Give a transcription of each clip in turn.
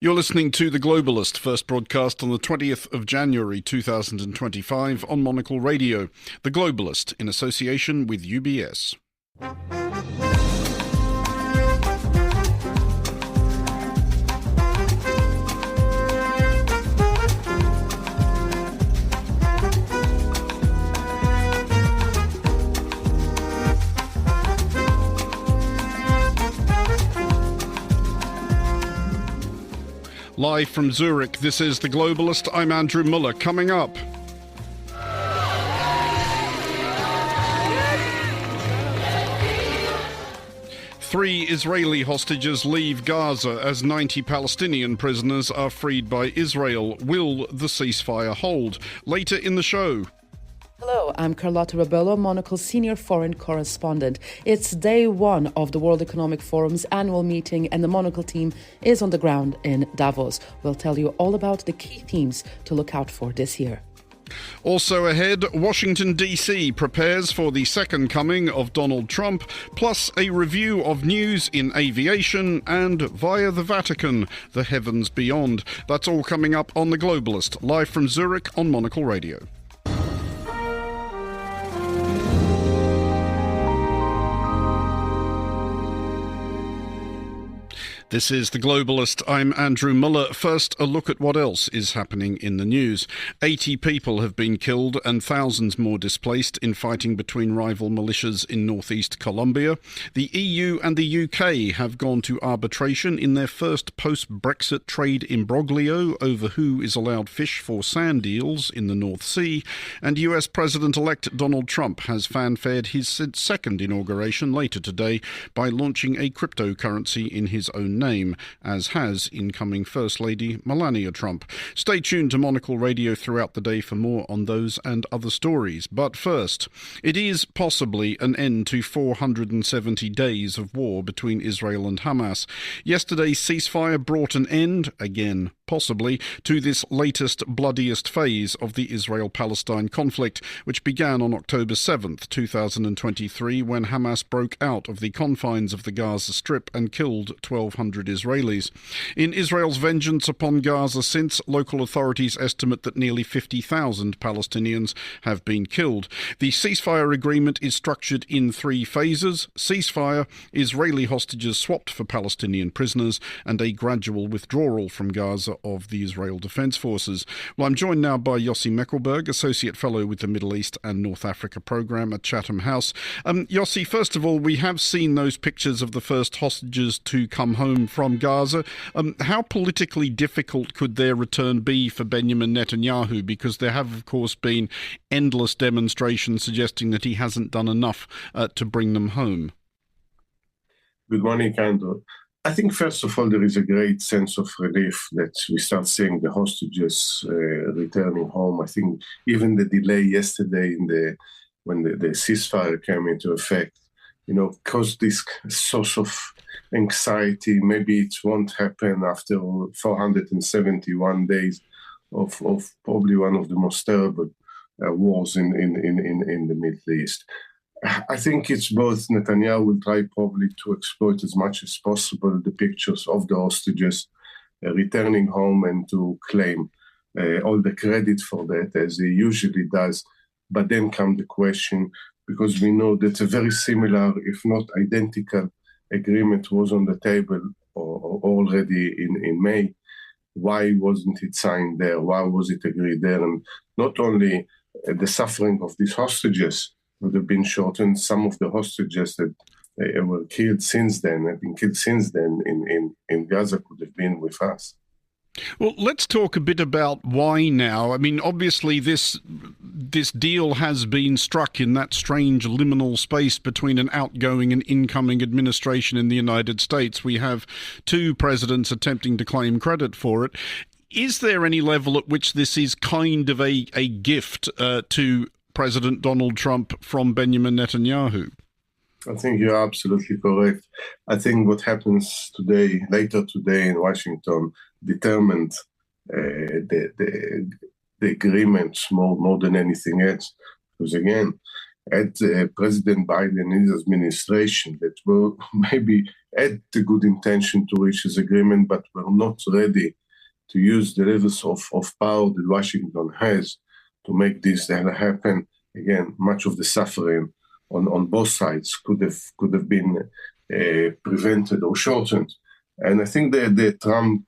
You're listening to The Globalist, first broadcast on the 20th of January 2025 on Monocle Radio. The Globalist, in association with UBS. Live from Zürich, this is The Globalist. I'm Andrew Mueller. Coming up, three Israeli hostages leave Gaza as 90 Palestinian prisoners are freed by Israel. Will the ceasefire hold? Later in the show. Hello, I'm Carlotta Rebello, Monocle's senior foreign correspondent. It's day one of the World Economic Forum's annual meeting, and the Monocle team is on the ground in Davos. We'll tell you all about the key themes to look out for this year. Also ahead, Washington, D.C. prepares for the second coming of Donald Trump, plus a review of news in aviation and, via the Vatican, the heavens beyond. That's all coming up on The Globalist, live from Zurich on Monocle Radio. This is The Globalist. I'm Andrew Mueller. First, a look at what else is happening in the news. 80 people have been killed and thousands more displaced in fighting between rival militias in northeast Colombia. The EU and the UK have gone to arbitration in their first post-Brexit trade imbroglio over who is allowed fish for sand eels in the North Sea. And US President-elect Donald Trump has fanfared his second inauguration later today by launching a cryptocurrency in his own name, as has incoming First Lady Melania Trump. Stay tuned to Monocle Radio throughout the day for more on those and other stories. But first, it is possibly an end to 470 days of war between Israel and Hamas. Yesterday's ceasefire brought an end, again possibly, to this latest bloodiest phase of the Israel-Palestine conflict, which began on October 7th, 2023, when Hamas broke out of the confines of the Gaza Strip and killed 1,200 Israelis. In Israel's vengeance upon Gaza since, local authorities estimate that nearly 50,000 Palestinians have been killed. The ceasefire agreement is structured in three phases: ceasefire, Israeli hostages swapped for Palestinian prisoners, and a gradual withdrawal from Gaza of the Israel Defense Forces. Well, I'm joined now by Yossi Mekelberg, Associate Fellow with the Middle East and North Africa Programme at Chatham House. Yossi, first of all, we have seen those pictures of the first hostages to come home from Gaza. How politically difficult could their return be for Benjamin Netanyahu? Because there have, of course, been endless demonstrations suggesting that he hasn't done enough to bring them home. Good morning, Andrew. I think, first of all, there is a great sense of relief that we start seeing the hostages returning home. I think even the delay yesterday when the ceasefire came into effect, caused this source of anxiety. Maybe it won't happen after 471 days of probably one of the most terrible wars in the Middle East. I think it's both. Netanyahu will try probably to exploit as much as possible the pictures of the hostages returning home and to claim all the credit for that, as he usually does. But then comes the question, because we know that a very similar, if not identical, agreement was on the table already in May. Why wasn't it signed there? Why was it agreed there? And not only the suffering of these hostages would have been shortened, some of the hostages that were killed since then, have been killed since then in Gaza, could have been with us. Well, let's talk a bit about why now. I mean, obviously this deal has been struck in that strange liminal space between an outgoing and incoming administration in the United States. We have two presidents attempting to claim credit for it. Is there any level at which this is kind of a gift to President Donald Trump from Benjamin Netanyahu? I think you're absolutely correct. I think what happens later today in Washington, determined the agreements more than anything else. Because again, at President Biden and his administration that were maybe had the good intention to reach this agreement, but were not ready to use the levels of power that Washington has to make this happen. Again, much of the suffering on both sides could have been prevented or shortened. And I think that the Trump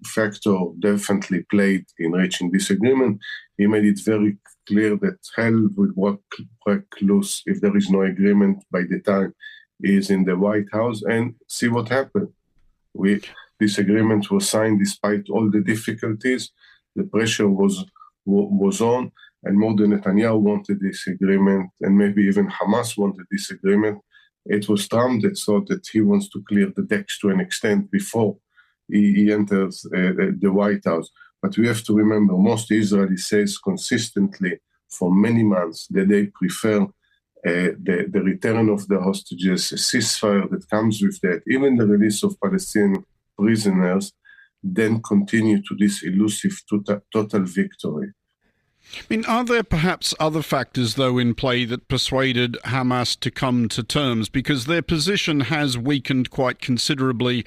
factor definitely played in reaching this agreement. He made it very clear that hell will break loose if there is no agreement by the time he is in the White House. And see what happened. This agreement was signed despite all the difficulties. The pressure was on, and more than Netanyahu wanted this agreement, and maybe even Hamas wanted this agreement. It was Trump that thought that he wants to clear the decks to an extent before he enters the White House. But we have to remember, most Israelis says consistently for many months that they prefer the return of the hostages, a ceasefire that comes with that, even the release of Palestinian prisoners, then continue to this elusive total victory. I mean, are there perhaps other factors, though, in play that persuaded Hamas to come to terms? Because their position has weakened quite considerably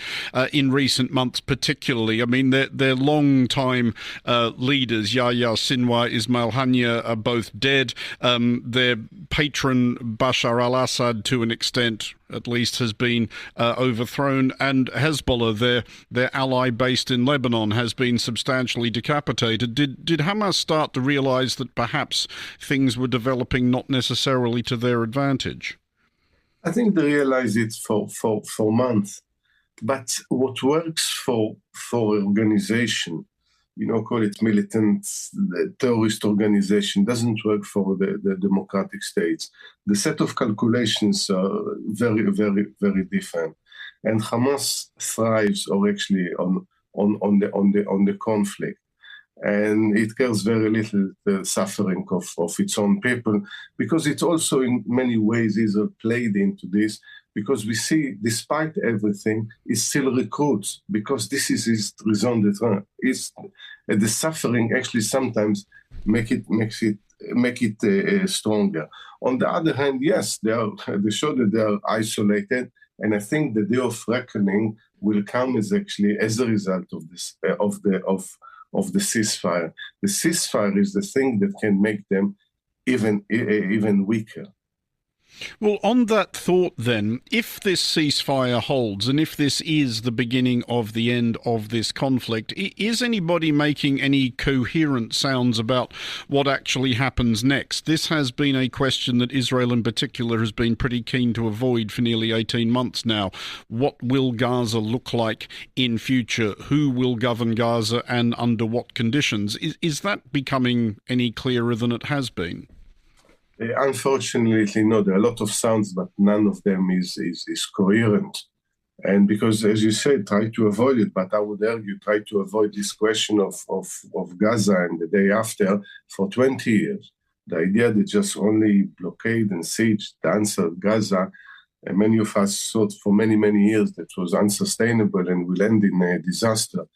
in recent months, particularly. I mean, their long-time leaders, Yahya Sinwar, Ismail Haniyeh, are both dead. Their patron, Bashar al-Assad, to an extent, at least, has been overthrown, and Hezbollah, their ally based in Lebanon, has been substantially decapitated. Did Hamas start to realize that perhaps things were developing not necessarily to their advantage? I think they realized it for months. But what works for organization, call it militant, terrorist organization, doesn't work for the democratic states. The set of calculations are very, very, very different. And Hamas thrives actually on the conflict. And it cares very little the suffering of its own people, because it also in many ways Israel played into this, because we see, despite everything, it still recruits, because this is his raison d'être. The suffering actually sometimes make it stronger. On the other hand, yes, they show that they are isolated, and I think the day of reckoning will come as a result of this of the ceasefire. The ceasefire is the thing that can make them even weaker. Well, on that thought then, if this ceasefire holds and if this is the beginning of the end of this conflict, is anybody making any coherent sounds about what actually happens next? This has been a question that Israel in particular has been pretty keen to avoid for nearly 18 months now. What will Gaza look like in future? Who will govern Gaza and under what conditions? Is that becoming any clearer than it has been? Unfortunately, no. There are a lot of sounds, but none of them is coherent. And because, as you said, try to avoid it, but I would argue try to avoid this question of Gaza and the day after for 20 years. The idea that just only blockade and siege the answer Gaza, and many of us thought for many, many years that was unsustainable and will end in a disaster.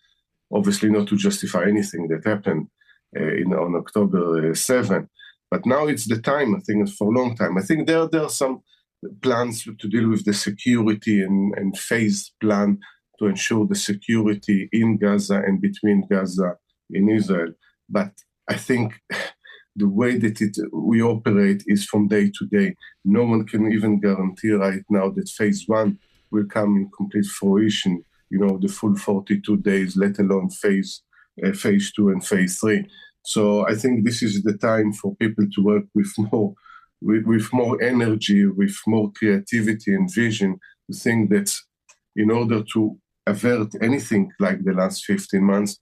Obviously not to justify anything that happened on October 7. But now it's the time, I think, for a long time. I think there are some plans to deal with the security and phased plan to ensure the security in Gaza and between Gaza and Israel. But I think the way that we operate is from day to day. No one can even guarantee right now that phase one will come in complete fruition, the full 42 days, let alone phase 2 and phase 3. So I think this is the time for people to work with more energy, with more creativity and vision, to think that in order to avert anything like the last 15 months,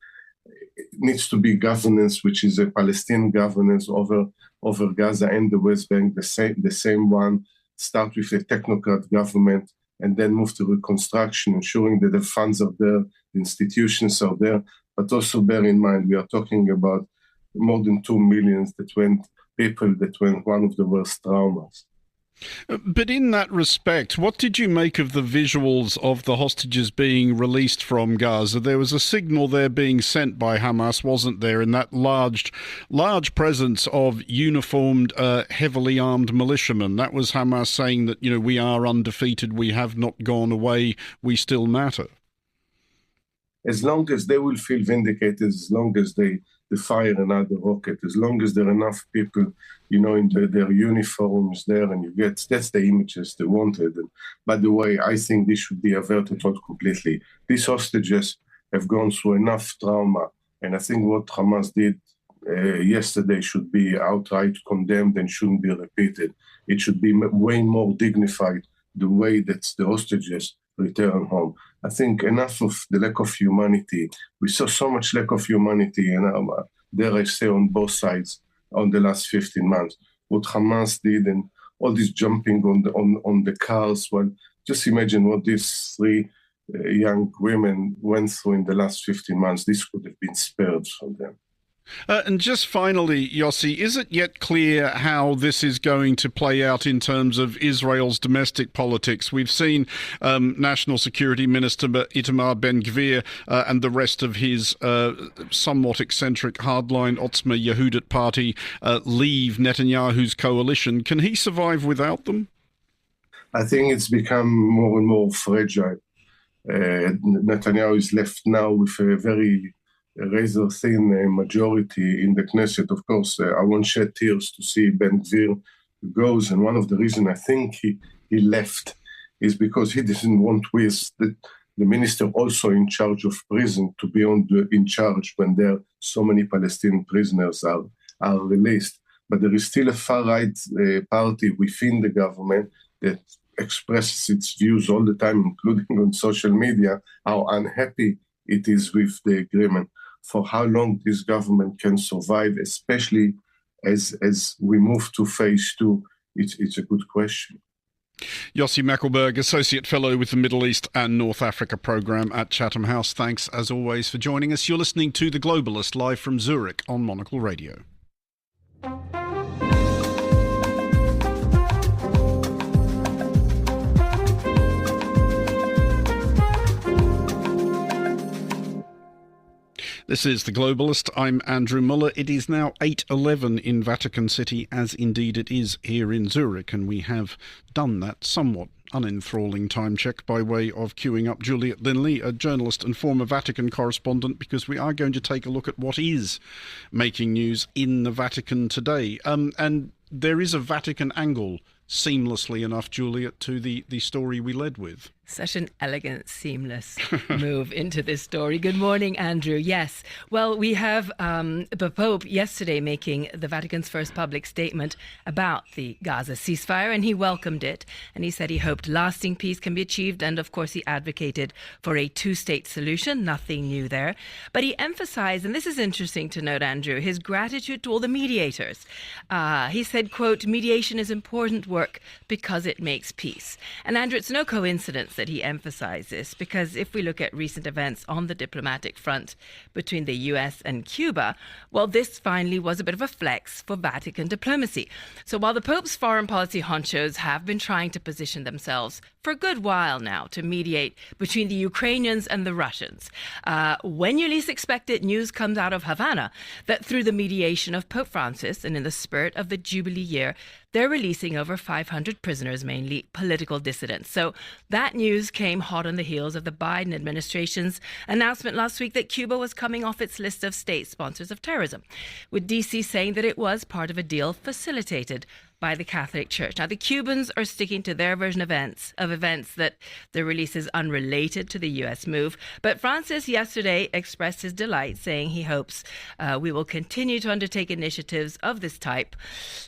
it needs to be governance, which is a Palestinian governance over Gaza and the West Bank, the same one, start with a technocrat government and then move to reconstruction, ensuring that the funds are there, the institutions are there. But also bear in mind, we are talking about more than 2 million people that went one of the worst traumas. But in that respect, what did you make of the visuals of the hostages being released from Gaza? There was a signal there being sent by Hamas, wasn't there, in that large presence of uniformed, heavily armed militiamen? That was Hamas saying that, we are undefeated, we have not gone away, we still matter. As long as they will feel vindicated, as long as they fire another rocket, as long as there are enough people, in their uniforms there, and that's the images they wanted. And by the way, I think this should be averted out completely. These hostages have gone through enough trauma, and I think what Hamas did yesterday should be outright condemned and shouldn't be repeated. It should be way more dignified, the way that the hostages return home. I think enough of the lack of humanity. We saw so much lack of humanity, and dare I say, on both sides on the last 15 months. What Hamas did and all this jumping on the cars. Well, just imagine what these three young women went through in the last 15 months. This could have been spared from them. And just finally, Yossi, is it yet clear how this is going to play out in terms of Israel's domestic politics? We've seen National Security Minister Itamar Ben-Gvir and the rest of his somewhat eccentric hardline Otzma Yehudit party leave Netanyahu's coalition. Can he survive without them? I think it's become more and more fragile. Netanyahu is left now with a very razor-thin majority in the Knesset. Of course, I won't shed tears to see Ben-Gvir goes, and one of the reasons I think he left is because he doesn't want with the minister also in charge of prison to be in charge when there so many Palestinian prisoners are released. But there is still a far-right party within the government that expresses its views all the time, including on social media, how unhappy it is with the agreement. For how long this government can survive, especially as we move to phase two, it's a good question. Yossi Mekelberg, Associate Fellow with the Middle East and North Africa Programme at Chatham House. Thanks, as always, for joining us. You're listening to The Globalist, live from Zürich on Monocle Radio. This is The Globalist. I'm Andrew Mueller. It is now 8:11 in Vatican City, as indeed it is here in Zurich, and we have done that somewhat unenthralling time check by way of queuing up Juliet Linley, a journalist and former Vatican correspondent, because we are going to take a look at what is making news in the Vatican today. And there is a Vatican angle, seamlessly enough, Juliet, to the story we led with. Such an elegant, seamless move into this story. Good morning, Andrew. Yes. Well, we have the Pope yesterday making the Vatican's first public statement about the Gaza ceasefire, and he welcomed it. And he said he hoped lasting peace can be achieved. And of course, he advocated for a two-state solution. Nothing new there. But he emphasized, and this is interesting to note, Andrew, his gratitude to all the mediators. He said, quote, mediation is important work because it makes peace. And Andrew, it's no coincidence that he emphasized this, because if we look at recent events on the diplomatic front between the US and Cuba, well, this finally was a bit of a flex for Vatican diplomacy. So while the Pope's foreign policy honchos have been trying to position themselves for a good while now to mediate between the Ukrainians and the Russians, when you least expect it, news comes out of Havana that through the mediation of Pope Francis and in the spirit of the Jubilee year, they're releasing over 500 prisoners, mainly political dissidents. So that news came hot on the heels of the Biden administration's announcement last week that Cuba was coming off its list of state sponsors of terrorism, with D.C. saying that it was part of a deal facilitated by the Catholic Church. Now, the Cubans are sticking to their version of events that the release is unrelated to the U.S. move. But Francis yesterday expressed his delight, saying he hopes we will continue to undertake initiatives of this type.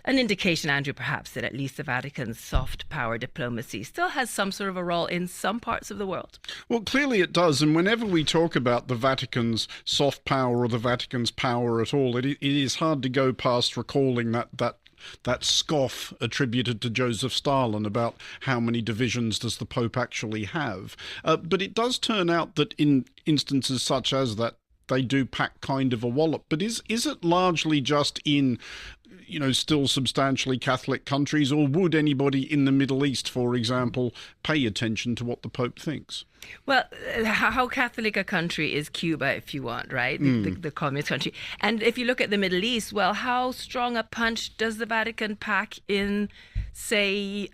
An indication, Andrew, perhaps that at least the Vatican's soft power diplomacy still has some sort of a role in some parts of the world. Well, clearly it does. And whenever we talk about the Vatican's soft power or the Vatican's power at all, it is hard to go past recalling that scoff attributed to Joseph Stalin about how many divisions does the Pope actually have. But it does turn out that in instances such as that they do pack kind of a wallop. But is it largely just in, still substantially Catholic countries, or would anybody in the Middle East, for example, pay attention to what the Pope thinks? Well, how Catholic a country is Cuba, if you want, right? The communist country. And if you look at the Middle East, well, how strong a punch does the Vatican pack in, say,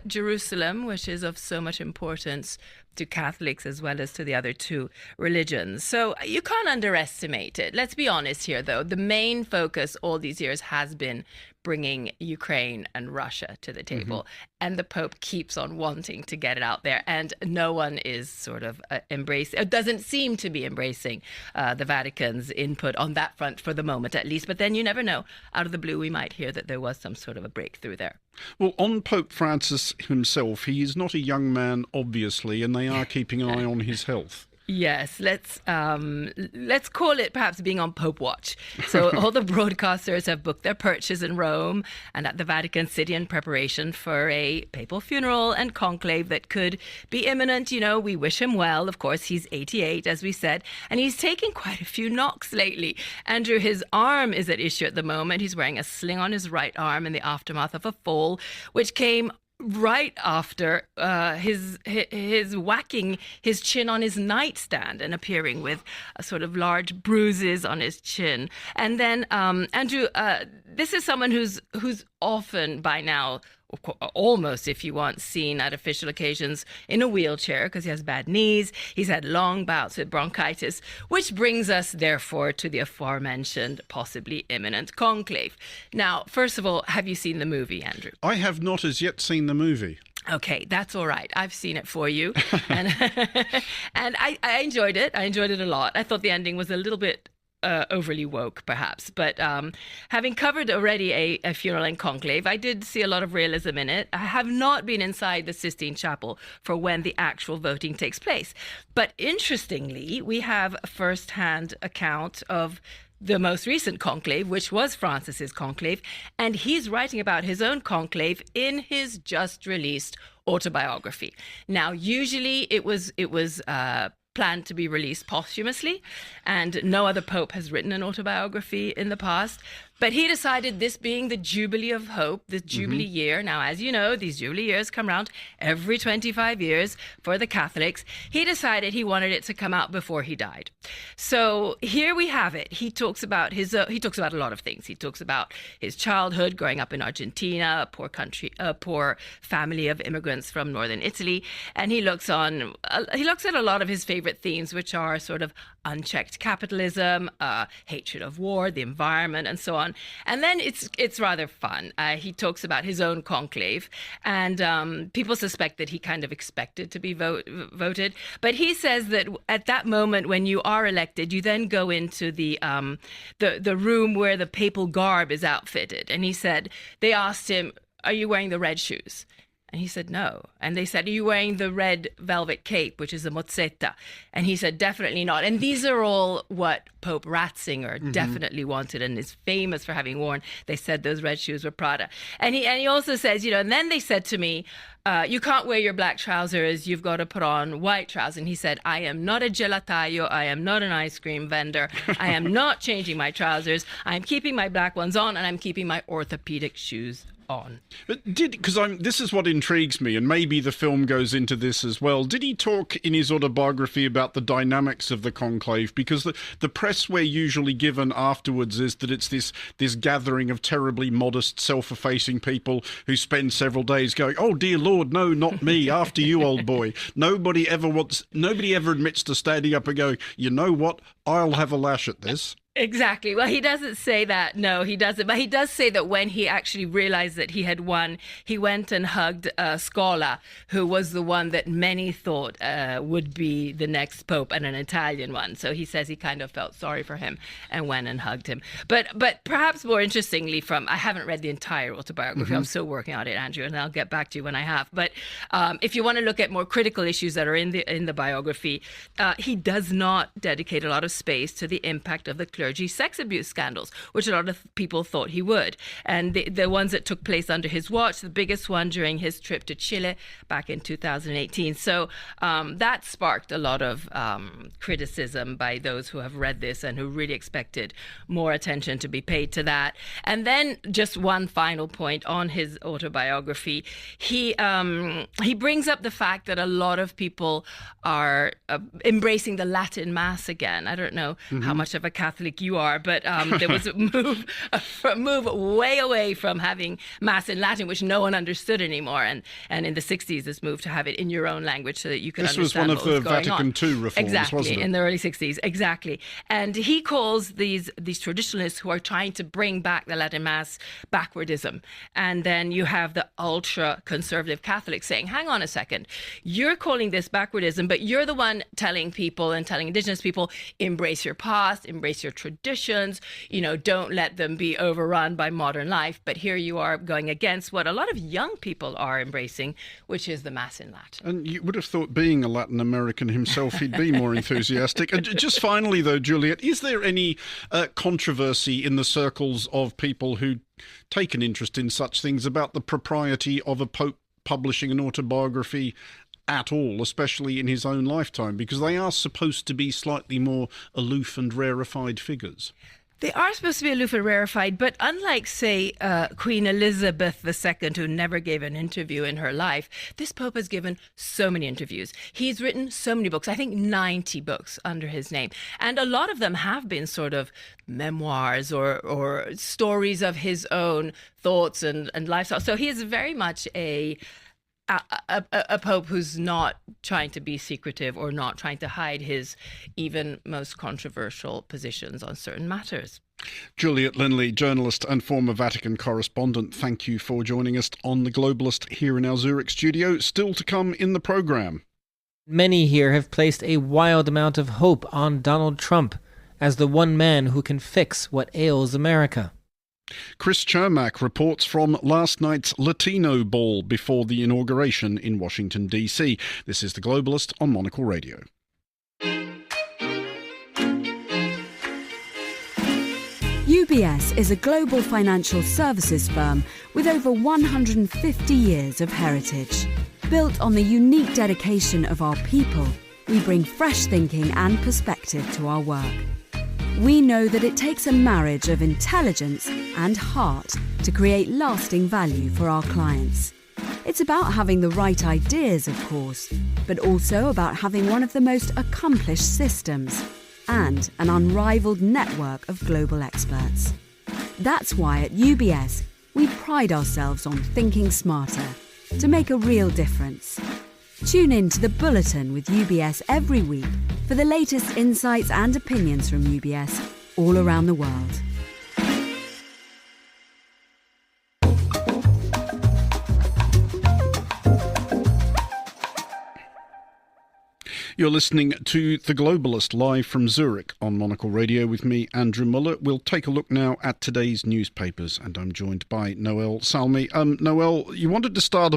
Jerusalem, which is of so much importance to Catholics as well as to the other two religions? So you can't underestimate it. Let's be honest here, though. The main focus all these years has been bringing Ukraine and Russia to the table. And the Pope keeps on wanting to get it out there. And no one is sort of embracing, it doesn't seem to be embracing the Vatican's input on that front for the moment, at least. But then you never know. Out of the blue, we might hear that there was some sort of a breakthrough there. Well, on Pope Francis himself, he is not a young man, obviously, and they are keeping an eye on his health. Yes, let's call it perhaps being on Pope watch. So all the broadcasters have booked their perches in Rome and at the Vatican City in preparation for a papal funeral and conclave that could be imminent. We wish him well. Of course, he's 88, as we said, and he's taken quite a few knocks lately. Andrew, his arm is at issue at the moment. He's wearing a sling on his right arm in the aftermath of a fall, which came right after his whacking his chin on his nightstand and appearing with sort of large bruises on his chin. And then, Andrew, this is someone who's often by now, almost, if you want, seen at official occasions in a wheelchair because he has bad knees. He's had long bouts with bronchitis, which brings us, therefore, to the aforementioned possibly imminent conclave. Now, first of all, have you seen the movie, Andrew? I have not as yet seen the movie. Okay, that's all right. I've seen it for you. And I enjoyed it. I enjoyed it a lot. I thought the ending was a little bit overly woke, perhaps. But having covered already a funeral and conclave, I did see a lot of realism in it. I have not been inside the Sistine Chapel for when the actual voting takes place. But interestingly, we have a first-hand account of the most recent conclave, which was Francis's conclave, and he's writing about his own conclave in his just released autobiography. Now, usually it was planned to be released posthumously, and no other pope has written an autobiography in the past. But he decided, this being the Jubilee of Hope, this Jubilee year, now, as you know, these Jubilee years come around every 25 years for the Catholics, he decided he wanted it to come out before he died. So here we have it. He talks about he talks about a lot of things. He talks about his childhood growing up in Argentina, a poor family of immigrants from northern Italy, and he looks at a lot of his favorite themes, which are sort of unchecked capitalism, hatred of war, the environment, and so on. And then it's rather fun. He talks about his own conclave, and people suspect that he kind of expected to be voted. But he says that at that moment when you are elected, you then go into the room where the papal garb is outfitted. And he said, they asked him, "Are you wearing the red shoes?" And he said, no. And they said, "Are you wearing the red velvet cape, which is a mozzetta?" And he said, definitely not. And these are all what Pope Ratzinger definitely wanted and is famous for having worn. They said those red shoes were Prada. And he also says, and then they said to me, you can't wear your black trousers, you've got to put on white trousers. And he said, I am not a gelataio, I am not an ice cream vendor, I am not changing my trousers, I'm keeping my black ones on, and I'm keeping my orthopedic shoes on. Because this is what intrigues me, and maybe the film goes into this as well. Did he talk in his autobiography about the dynamics of the conclave? Because the press we're usually given afterwards is that it's this gathering of terribly modest, self-effacing people who spend several days going, "Oh dear Lord, no, not me, after you, old boy." Nobody ever admits to standing up and going, "You know what? I'll have a lash at this." Exactly. Well, he doesn't say that. No, he doesn't. But he does say that when he actually realized that he had won, he went and hugged Scola, who was the one that many thought would be the next pope, and an Italian one. So he says he kind of felt sorry for him and went and hugged him. But perhaps more interestingly, I haven't read the entire autobiography. I'm still working on it, Andrew, and I'll get back to you when I have. But if you want to look at more critical issues that are in the biography, he does not dedicate a lot of space to the impact of the clergy sex abuse scandals, which a lot of people thought he would. And the ones that took place under his watch, the biggest one during his trip to Chile back in 2018. So that sparked a lot of criticism by those who have read this and who really expected more attention to be paid to that. And then just one final point on his autobiography. He brings up the fact that a lot of people are embracing the Latin Mass again. I don't know how much of a Catholic you are, but there was a move way away from having Mass in Latin, which no one understood anymore. And in the 60s, this move to have it in your own language so that you can understand what was going on. This was one of the Vatican II reforms, wasn't it? In the early 60s, exactly. And he calls these traditionalists who are trying to bring back the Latin Mass backwardism. And then you have the ultra-conservative Catholics saying, hang on a second, you're calling this backwardism, but you're the one telling people and telling indigenous people, embrace your past, embrace your traditions, don't let them be overrun by modern life. But here you are going against what a lot of young people are embracing, which is the Mass in Latin. And you would have thought, being a Latin American himself, he'd be more enthusiastic. And just finally, though, Juliet, is there any controversy in the circles of people who take an interest in such things about the propriety of a pope publishing an autobiography at all, especially in his own lifetime? Because they are supposed to be slightly more aloof and rarefied figures. They are supposed to be aloof and rarefied, but unlike, say, Queen Elizabeth II, who never gave an interview in her life, this Pope has given so many interviews. He's written so many books, I think 90 books under his name. And a lot of them have been sort of memoirs or stories of his own thoughts and lifestyle. So he is very much a pope who's not trying to be secretive or not trying to hide his even most controversial positions on certain matters. Juliet Linley, journalist and former Vatican correspondent, thank you for joining us on The Globalist here in our Zurich studio. Still to come in the programme. Many here have placed a wild amount of hope on Donald Trump as the one man who can fix what ails America. Chris Chermak reports from last night's Latino Ball before the inauguration in Washington, D.C. This is The Globalist on Monocle Radio. UBS is a global financial services firm with over 150 years of heritage. Built on the unique dedication of our people, we bring fresh thinking and perspective to our work. We know that it takes a marriage of intelligence and heart to create lasting value for our clients. It's about having the right ideas, of course, but also about having one of the most accomplished systems and an unrivaled network of global experts. That's why at UBS, we pride ourselves on thinking smarter to make a real difference. Tune in to The Bulletin with UBS every week for the latest insights and opinions from UBS all around the world. You're listening to The Globalist live from Zurich on Monocle Radio with me, Andrew Mueller. We'll take a look now at today's newspapers, and I'm joined by Noel Salmi. Noel, you wanted to start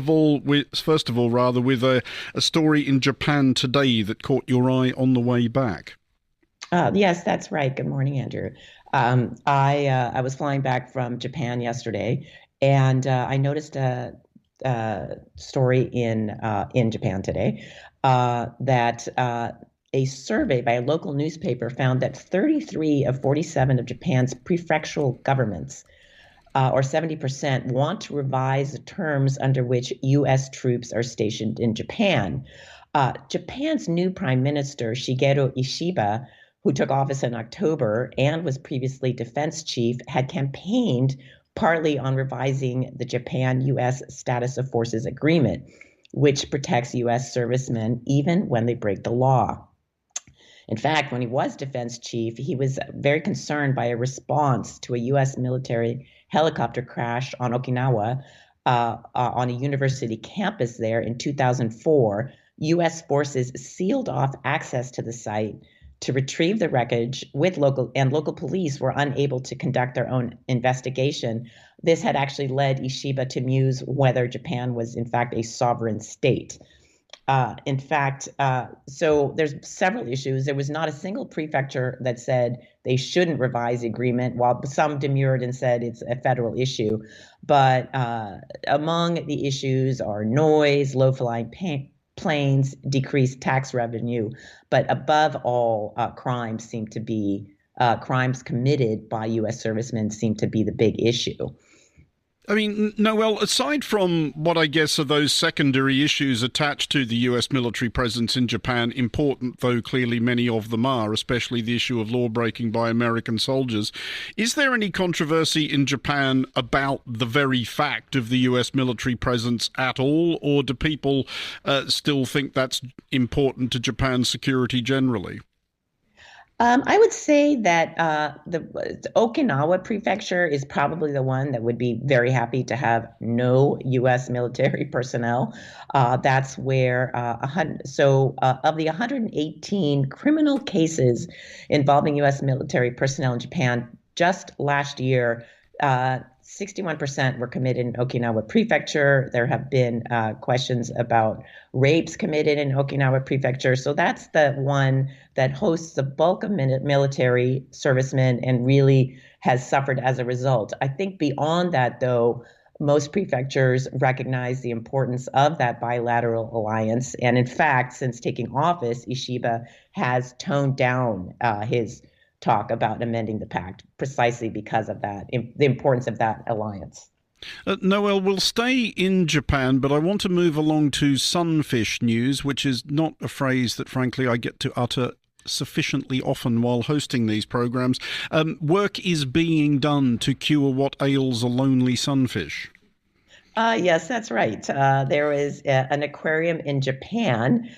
first of all, with a story in Japan today that caught your eye on the way back. Yes, that's right. Good morning, Andrew. I was flying back from Japan yesterday, and I noticed a story in Japan today that a survey by a local newspaper found that 33 of 47 of Japan's prefectural governments, or 70%, want to revise the terms under which U.S. troops are stationed in Japan. Japan's new Prime Minister, Shigeru Ishiba, who took office in October and was previously defense chief, had campaigned partly on revising the Japan-U.S. Status of Forces Agreement, which protects U.S. servicemen even when they break the law. In fact, when he was defense chief, he was very concerned by a response to a U.S. military helicopter crash on Okinawa on a university campus there in 2004. U.S. forces sealed off access to the site to retrieve the wreckage with local police were unable to conduct their own investigation. This had actually led Ishiba to muse whether Japan was in fact a sovereign state. In fact, so there's several issues. There was not a single prefecture that said they shouldn't revise the agreement, while some demurred and said it's a federal issue. But among the issues are noise, low-flying planes, decreased tax revenue. But above all, crimes committed by U.S. servicemen seem to be the big issue. I mean, Noel, aside from what I guess are those secondary issues attached to the US military presence in Japan, important though clearly many of them are, especially the issue of law breaking by American soldiers, is there any controversy in Japan about the very fact of the US military presence at all, or do people still think that's important to Japan's security generally? I would say that the Okinawa prefecture is probably the one that would be very happy to have no U.S. military personnel. That's where of the 118 criminal cases involving U.S. military personnel in Japan just last year, 61% were committed in Okinawa prefecture. There have been questions about rapes committed in Okinawa prefecture. So that's the one that hosts the bulk of military servicemen and really has suffered as a result. I think beyond that, though, most prefectures recognize the importance of that bilateral alliance. And in fact, since taking office, Ishiba has toned down his talk about amending the pact precisely because of that, the importance of that alliance. Noel, we'll stay in Japan, but I want to move along to sunfish news, which is not a phrase that, frankly, I get to utter sufficiently often while hosting these programs. Work is being done to cure what ails a lonely sunfish. Yes, that's right. There is an aquarium in Japan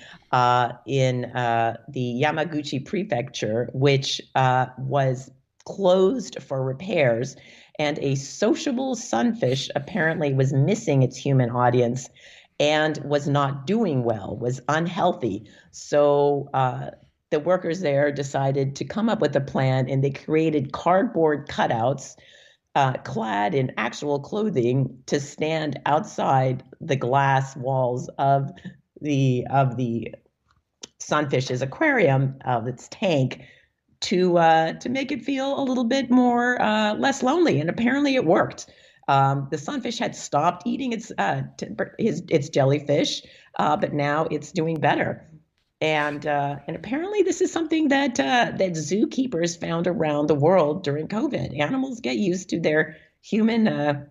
in the Yamaguchi prefecture, which was closed for repairs, and a sociable sunfish apparently was missing its human audience and was not doing well, was unhealthy. So the workers there decided to come up with a plan, and they created cardboard cutouts clad in actual clothing to stand outside the glass walls of the sunfish's aquarium, of its tank, to make it feel a little bit more less lonely. And apparently it worked. The sunfish had stopped eating its jellyfish, but now it's doing better. And apparently this is something that zookeepers found around the world during COVID. Animals get used to their human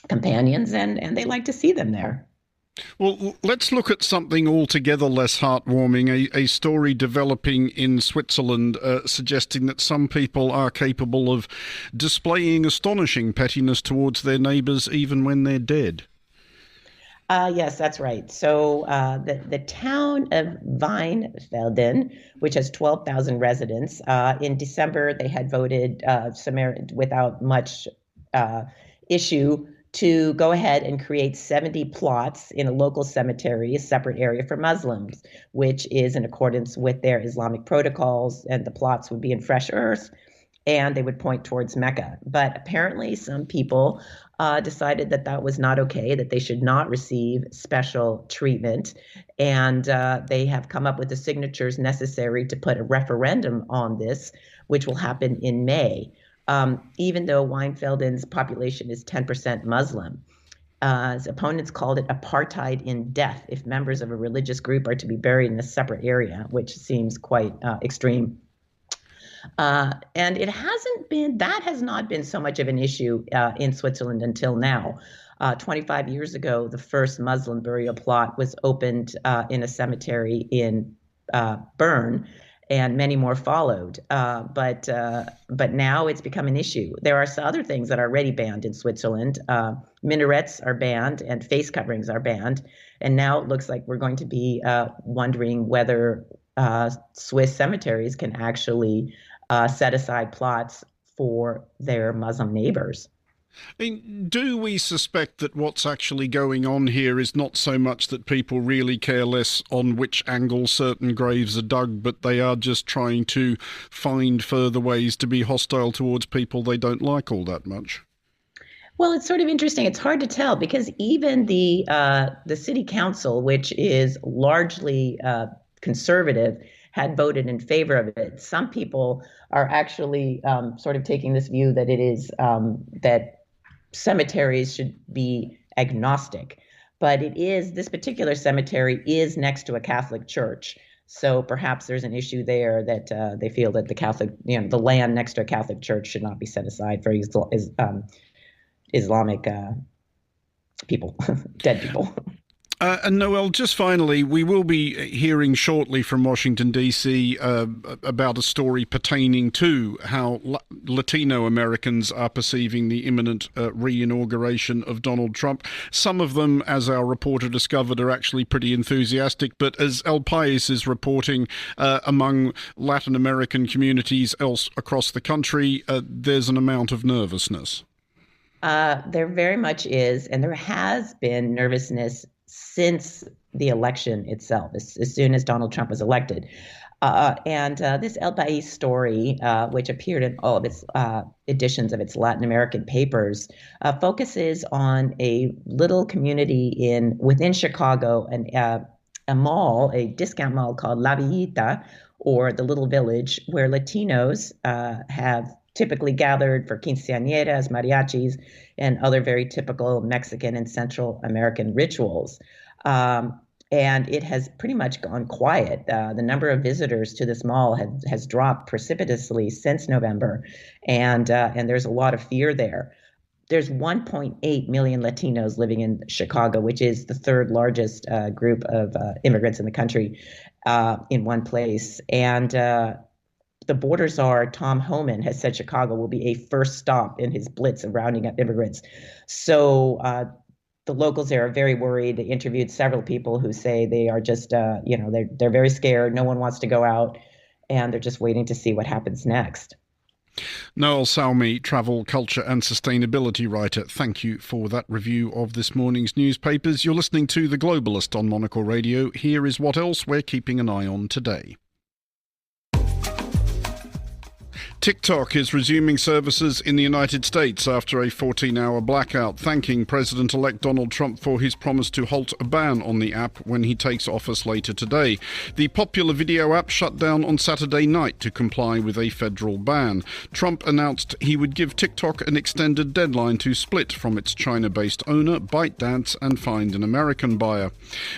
companions, and they like to see them there. Well, let's look at something altogether less heartwarming, a story developing in Switzerland suggesting that some people are capable of displaying astonishing pettiness towards their neighbours even when they're dead. Yes, that's right. So the town of Weinfelden, which has 12,000 residents, in December they had voted without much issue to go ahead and create 70 plots in a local cemetery, a separate area for Muslims, which is in accordance with their Islamic protocols, and the plots would be in fresh earth, and they would point towards Mecca. But apparently some people decided that that was not okay, that they should not receive special treatment, and they have come up with the signatures necessary to put a referendum on this, which will happen in May. Even though Weinfelden's population is 10% Muslim. His opponents called it apartheid in death if members of a religious group are to be buried in a separate area, which seems quite extreme. And that has not been so much of an issue in Switzerland until now. 25 years ago, the first Muslim burial plot was opened in a cemetery in Bern, and many more followed. But now it's become an issue. There are other things that are already banned in Switzerland. Minarets are banned and face coverings are banned. And now it looks like we're going to be wondering whether Swiss cemeteries can actually set aside plots for their Muslim neighbors. I mean, do we suspect that what's actually going on here is not so much that people really care less on which angle certain graves are dug, but they are just trying to find further ways to be hostile towards people they don't like all that much? Well, it's sort of interesting. It's hard to tell because even the city council, which is largely conservative, had voted in favor of it. Some people are actually sort of taking this view that it is that cemeteries should be agnostic, but this particular cemetery is next to a Catholic church. So perhaps there's an issue there that they feel that the land next to a Catholic church should not be set aside for Islamic people, dead people. And Noel, just finally, we will be hearing shortly from Washington, D.C. About a story pertaining to how Latino Americans are perceiving the imminent re-inauguration of Donald Trump. Some of them, as our reporter discovered, are actually pretty enthusiastic. But as El País is reporting, among Latin American communities across the country, there's an amount of nervousness. There very much is, and there has been nervousness since the election itself, as soon as Donald Trump was elected. And this El País story, which appeared in all of its editions of its Latin American papers, focuses on a little community within Chicago, a mall, a discount mall called La Villita, or the Little Village, where Latinos have typically gathered for quinceañeras, mariachis, and other very typical Mexican and Central American rituals. And it has pretty much gone quiet. The number of visitors to this mall has dropped precipitously since November, and there's a lot of fear there. There's 1.8 million Latinos living in Chicago, which is the third largest group of immigrants in the country in one place. And the border czar, Tom Homan, has said Chicago will be a first stop in his blitz of rounding up immigrants. So the locals there are very worried. They interviewed several people who say they are just, they're very scared. No one wants to go out, and they're just waiting to see what happens next. Noel Salmi, travel, culture and sustainability writer, thank you for that review of this morning's newspapers. You're listening to The Globalist on Monocle Radio. Here is what else we're keeping an eye on today. TikTok is resuming services in the United States after a 14-hour blackout, thanking President-elect Donald Trump for his promise to halt a ban on the app when he takes office later today. The popular video app shut down on Saturday night to comply with a federal ban. Trump announced he would give TikTok an extended deadline to split from its China-based owner, ByteDance, and find an American buyer.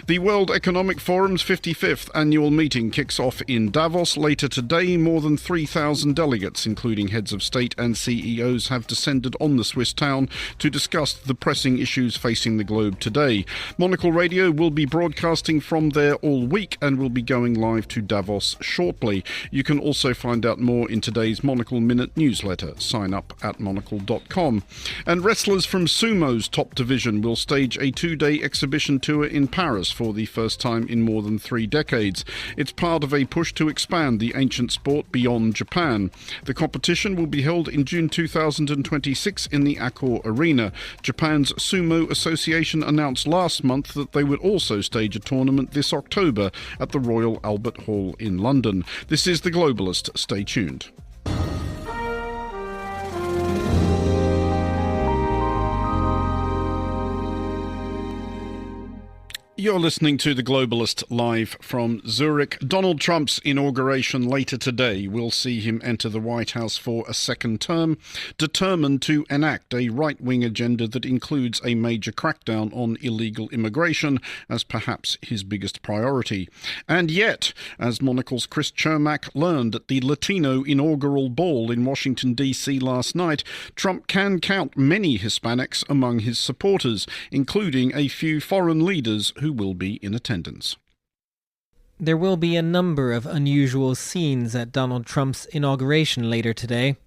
The World Economic Forum's 55th annual meeting kicks off in Davos later today. More than 3,000 delegates, including heads of state and CEOs, have descended on the Swiss town to discuss the pressing issues facing the globe today. Monocle Radio will be broadcasting from there all week and will be going live to Davos shortly. You can also find out more in today's Monocle Minute newsletter. Sign up at monocle.com. And wrestlers from sumo's top division will stage a 2-day exhibition tour in Paris for the first time in more than 3 decades. It's part of a push to expand the ancient sport beyond Japan. The competition will be held in June 2026 in the Accor Arena. Japan's Sumo Association announced last month that they would also stage a tournament this October at the Royal Albert Hall in London. This is The Globalist. Stay tuned. You're listening to The Globalist live from Zurich. Donald Trump's inauguration later today will see him enter the White House for a second term, determined to enact a right-wing agenda that includes a major crackdown on illegal immigration as perhaps his biggest priority. And yet, as Monocle's Chris Chermak learned at the Latino inaugural ball in Washington, D.C. last night, Trump can count many Hispanics among his supporters, including a few foreign leaders who will be in attendance. There will be a number of unusual scenes at Donald Trump's inauguration later today.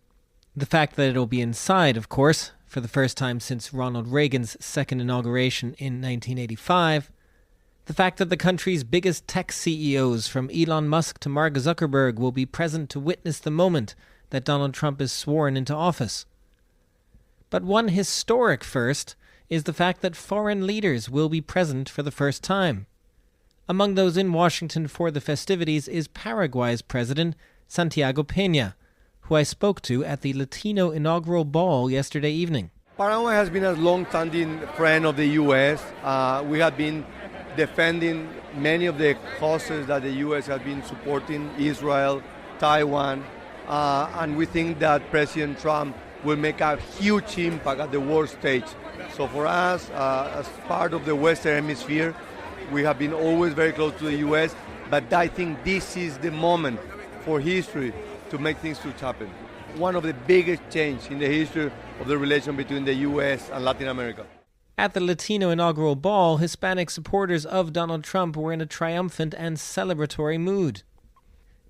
The fact that it'll be inside, of course, for the first time since Ronald Reagan's second inauguration in 1985. The fact that the country's biggest tech CEOs, from Elon Musk to Mark Zuckerberg, will be present to witness the moment that Donald Trump is sworn into office. But one historic first is the fact that foreign leaders will be present for the first time. Among those in Washington for the festivities is Paraguay's president, Santiago Peña, who I spoke to at the Latino inaugural ball yesterday evening. Paraguay has been a long-standing friend of the U.S. We have been defending many of the causes that the U.S. has been supporting, Israel, Taiwan, and we think that President Trump will make a huge impact at the world stage. So for us, as part of the Western Hemisphere, we have been always very close to the U.S., but I think this is the moment for history to make things to happen. One of the biggest changes in the history of the relation between the U.S. and Latin America. At the Latino inaugural ball, Hispanic supporters of Donald Trump were in a triumphant and celebratory mood.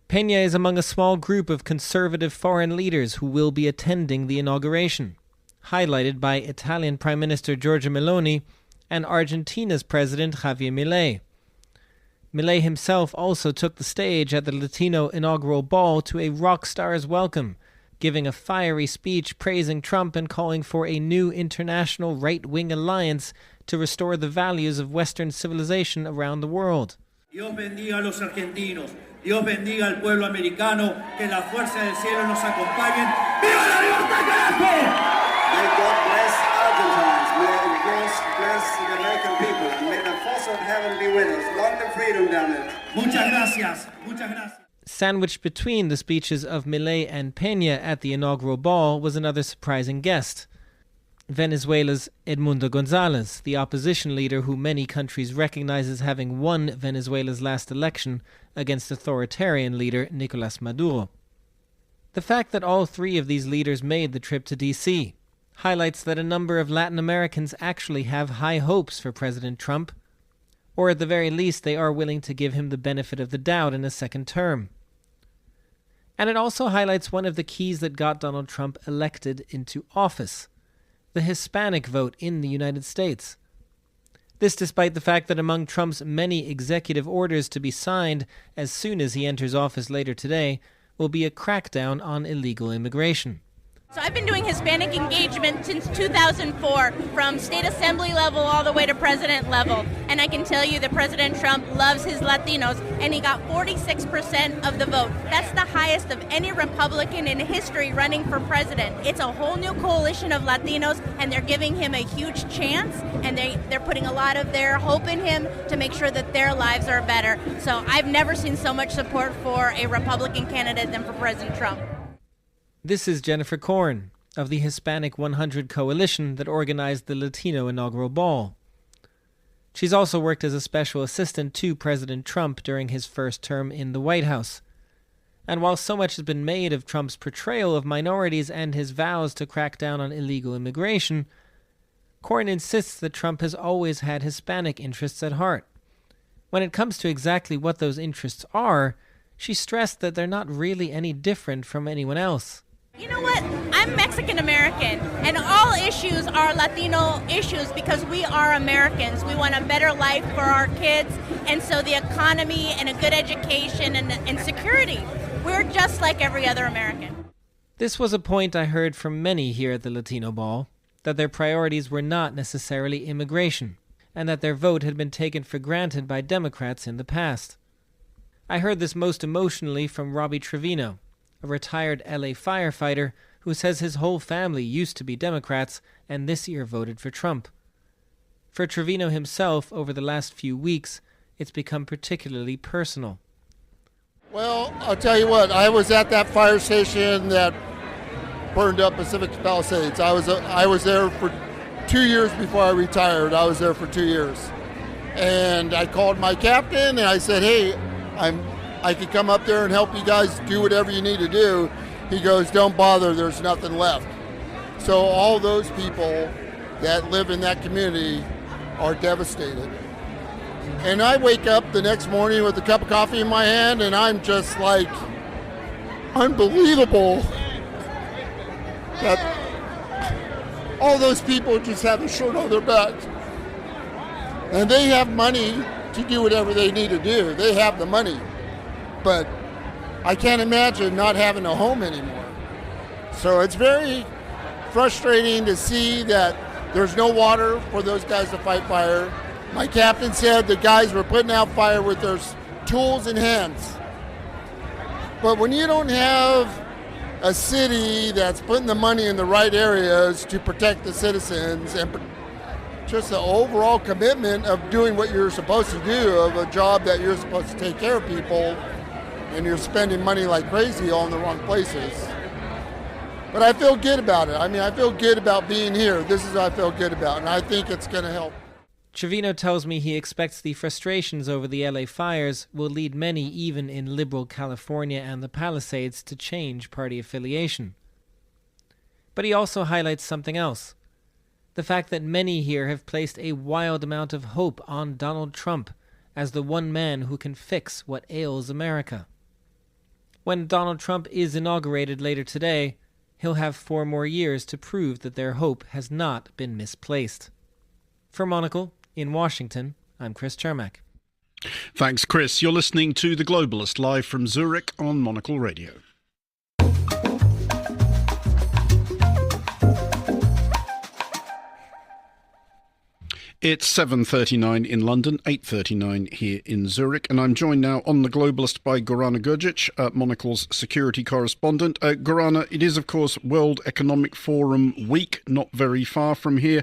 Peña is among a small group of conservative foreign leaders who will be attending the inauguration, highlighted by Italian Prime Minister Giorgia Meloni and Argentina's President Javier Milei. Milei himself also took the stage at the Latino inaugural ball to a rock star's welcome, giving a fiery speech praising Trump and calling for a new international right-wing alliance to restore the values of Western civilization around the world. Dios bendiga a los argentinos. Dios bendiga al pueblo americano. Que la fuerza del cielo nos acompañen. ¡Viva la libertad, carajo! May God bless Argentines. May God bless the American people. And may the force of heaven be with us. Long the freedom down there. Muchas gracias. Muchas gracias. Sandwiched between the speeches of Milei and Peña at the inaugural ball was another surprising guest. Venezuela's Edmundo González, the opposition leader who many countries recognize as having won Venezuela's last election against authoritarian leader Nicolás Maduro. The fact that all three of these leaders made the trip to D.C. highlights that a number of Latin Americans actually have high hopes for President Trump, or at the very least they are willing to give him the benefit of the doubt in a second term. And it also highlights one of the keys that got Donald Trump elected into office: the Hispanic vote in the United States. This despite the fact that among Trump's many executive orders to be signed as soon as he enters office later today will be a crackdown on illegal immigration. So I've been doing Hispanic engagement since 2004, from state assembly level all the way to president level. And I can tell you that President Trump loves his Latinos, and he got 46% of the vote. That's the highest of any Republican in history running for president. It's a whole new coalition of Latinos, and they're giving him a huge chance, and they're putting a lot of their hope in him to make sure that their lives are better. So I've never seen so much support for a Republican candidate than for President Trump. This is Jennifer Korn of the Hispanic 100 coalition that organized the Latino inaugural ball. She's also worked as a special assistant to President Trump during his first term in the White House. And while so much has been made of Trump's portrayal of minorities and his vows to crack down on illegal immigration, Korn insists that Trump has always had Hispanic interests at heart. When it comes to exactly what those interests are, she stressed that they're not really any different from anyone else. You know what? I'm Mexican-American, and all issues are Latino issues because we are Americans. We want a better life for our kids, and so the economy and a good education and security. We're just like every other American. This was a point I heard from many here at the Latino Ball, that their priorities were not necessarily immigration, and that their vote had been taken for granted by Democrats in the past. I heard this most emotionally from Robbie Trevino, a retired LA firefighter who says his whole family used to be Democrats and this year voted for Trump. For Trevino himself, over the last few weeks, it's become particularly personal. Well, I'll tell you what, I was at that fire station that burned up Pacific Palisades. I was there for 2 years before I retired. I was there for 2 years. And I called my captain and I said, hey, I could come up there and help you guys do whatever you need to do. He goes, don't bother, there's nothing left. So all those people that live in that community are devastated. And I wake up the next morning with a cup of coffee in my hand and I'm just like, unbelievable that all those people just have a shirt on their back. And they have money to do whatever they need to do. They have the money. But I can't imagine not having a home anymore. So it's very frustrating to see that there's no water for those guys to fight fire. My captain said the guys were putting out fire with their tools in hands. But when you don't have a city that's putting the money in the right areas to protect the citizens, and just the overall commitment of doing what you're supposed to do, of a job that you're supposed to take care of people, and you're spending money like crazy all in the wrong places. But I feel good about it. I mean, I feel good about being here. This is what I feel good about, and I think it's going to help. Trevino tells me he expects the frustrations over the LA fires will lead many, even in liberal California and the Palisades, to change party affiliation. But he also highlights something else. The fact that many here have placed a wild amount of hope on Donald Trump as the one man who can fix what ails America. When Donald Trump is inaugurated later today, he'll have 4 more years to prove that their hope has not been misplaced. For Monocle, in Washington, I'm Chris Chermak. Thanks, Chris. You're listening to The Globalist, live from Zürich on Monocle Radio. It's 7:39 in London, 8:39 here in Zurich, and I'm joined now on The Globalist by Gorana Gurgic, Monocle's security correspondent. Gorana, it is, of course, World Economic Forum week, not very far from here.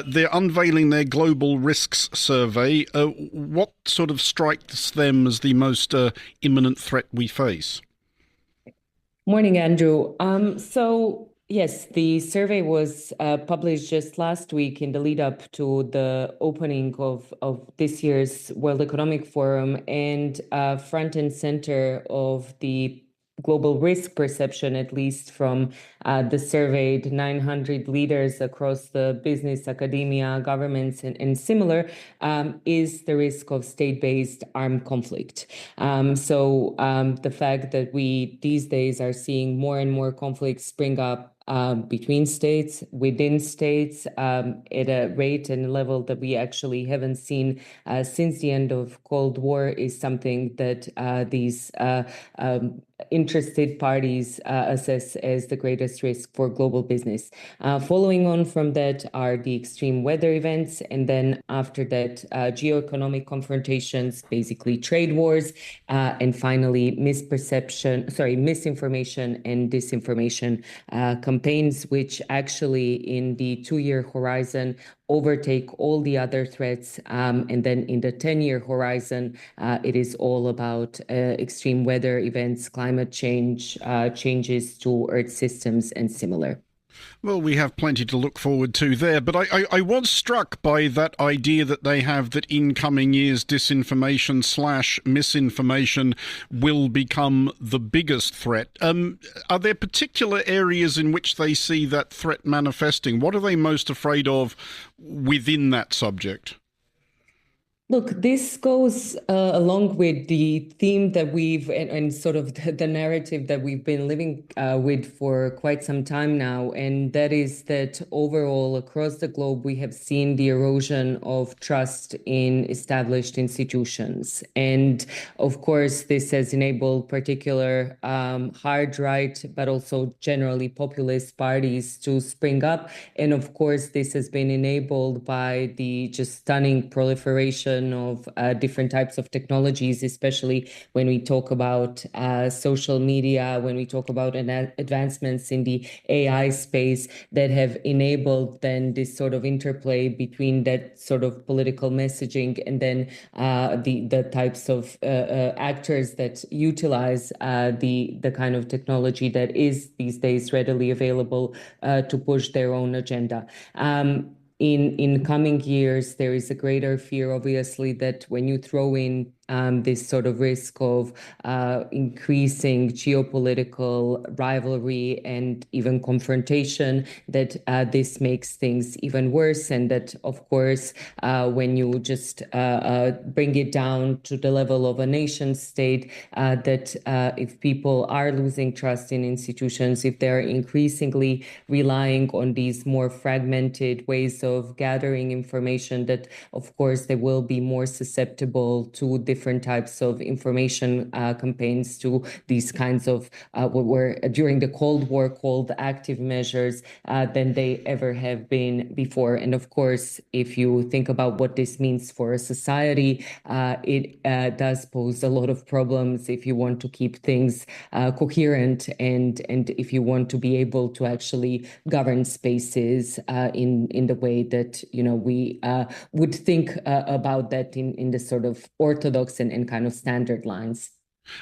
They're unveiling their Global Risks Survey. What sort of strikes them as the most imminent threat we face? Morning, Andrew. Yes, the survey was published just last week in the lead up to the opening of this year's World Economic Forum, and front and center of the global risk perception, at least from the surveyed 900 leaders across the business, academia, governments, and similar, is the risk of state-based armed conflict. The fact that we these days are seeing more and more conflicts spring up between states, within states, at a rate and level that we actually haven't seen since the end of Cold War, is something that these interested parties assess as the greatest risk for global business. Following on from that are the extreme weather events, and then after that, geoeconomic confrontations, basically trade wars, and finally misinformation and disinformation campaigns, which actually in the 2-year horizon overtake all the other threats. And then in the 10-year horizon, it is all about extreme weather events, climate change, changes to Earth systems, and similar. Well, we have plenty to look forward to there, but I was struck by that idea that they have that in coming years disinformation/misinformation will become the biggest threat. Are there particular areas in which they see that threat manifesting? What are they most afraid of within that subject? Look, this goes along with the theme that and sort of the narrative that we've been living with for quite some time now. And that is that overall across the globe, we have seen the erosion of trust in established institutions. And of course, this has enabled particular hard right, but also generally populist parties to spring up. And of course, this has been enabled by the just stunning proliferation of different types of technologies, especially when we talk about social media, when we talk about advancements in the AI space that have enabled then this sort of interplay between that sort of political messaging and then the types of actors that utilize the kind of technology that is these days readily available to push their own agenda. In coming years, there is a greater fear, obviously, that when you throw in this sort of risk of increasing geopolitical rivalry and even confrontation, that this makes things even worse. And that, of course, when you just bring it down to the level of a nation state, that if people are losing trust in institutions, if they're increasingly relying on these more fragmented ways of gathering information, that, of course, they will be more susceptible to different different types of information campaigns to these kinds of what were during the Cold War called active measures than they ever have been before. And of course, if you think about what this means for a society, it does pose a lot of problems if you want to keep things coherent and if you want to be able to actually govern spaces in the way that we would think about that in the sort of orthodox and kind of standard lines.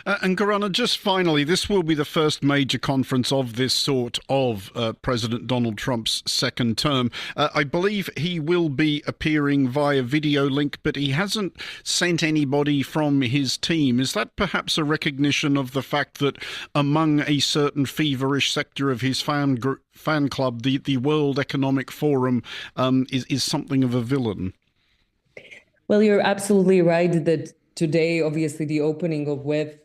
And Gorana, just finally, this will be the first major conference of this sort of President Donald Trump's second term. I believe he will be appearing via video link, but he hasn't sent anybody from his team. Is that perhaps a recognition of the fact that among a certain feverish sector of his fan club, the World Economic Forum is something of a villain? Well, you're absolutely right that today, obviously, the opening of WEF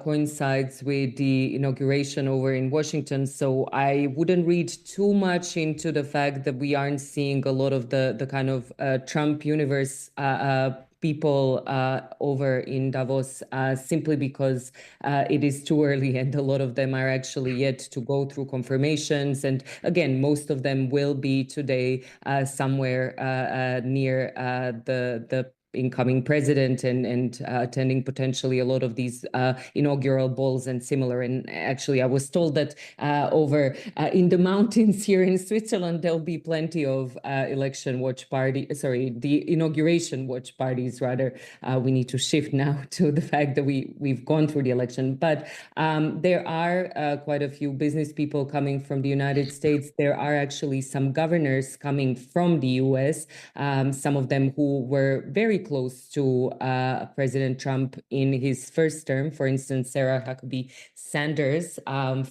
coincides with the inauguration over in Washington. So I wouldn't read too much into the fact that we aren't seeing a lot of the kind of Trump universe people over in Davos simply because it is too early and a lot of them are actually yet to go through confirmations. And again, most of them will be today somewhere near the incoming president and attending potentially a lot of these inaugural balls and similar. And actually, I was told that over in the mountains here in Switzerland, there'll be plenty of the inauguration watch parties, rather. We need to shift now to the fact that we've gone through the election. But there are quite a few business people coming from the United States. There are actually some governors coming from the US, some of them who were very close to President Trump in his first term. For instance, Sarah Huckabee Sanders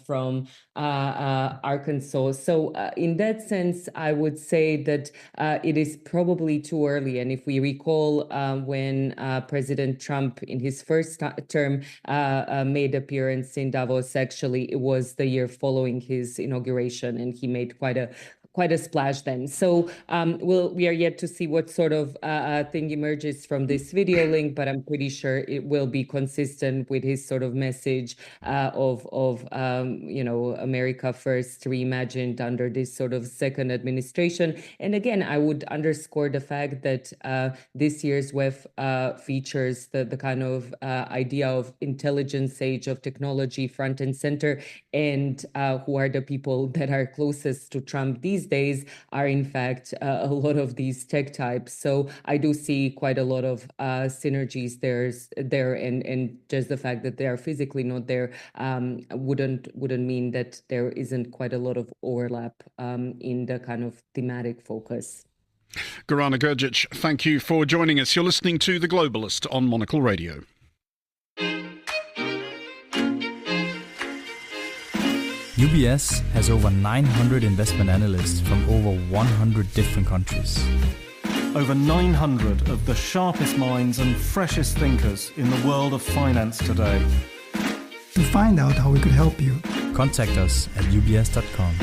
from Arkansas. So in that sense, I would say that it is probably too early. And if we recall when President Trump in his first term made appearance in Davos, actually, it was the year following his inauguration, and he made quite a splash then. So we are yet to see what sort of thing emerges from this video link, but I'm pretty sure it will be consistent with his sort of message of America First reimagined under this sort of second administration. And again, I would underscore the fact that this year's WEF features the kind of idea of intelligence age of technology front and center, and who are the people that are closest to Trump these days are in fact a lot of these tech types. So I do see quite a lot of synergies there, and just the fact that they are physically not there wouldn't mean that there isn't quite a lot of overlap in the kind of thematic focus. Gorana Grgic, thank you for joining us. You're listening to The Globalist on Monocle Radio. UBS has over 900 investment analysts from over 100 different countries. Over 900 of the sharpest minds and freshest thinkers in the world of finance today. To find out how we could help you, contact us at ubs.com.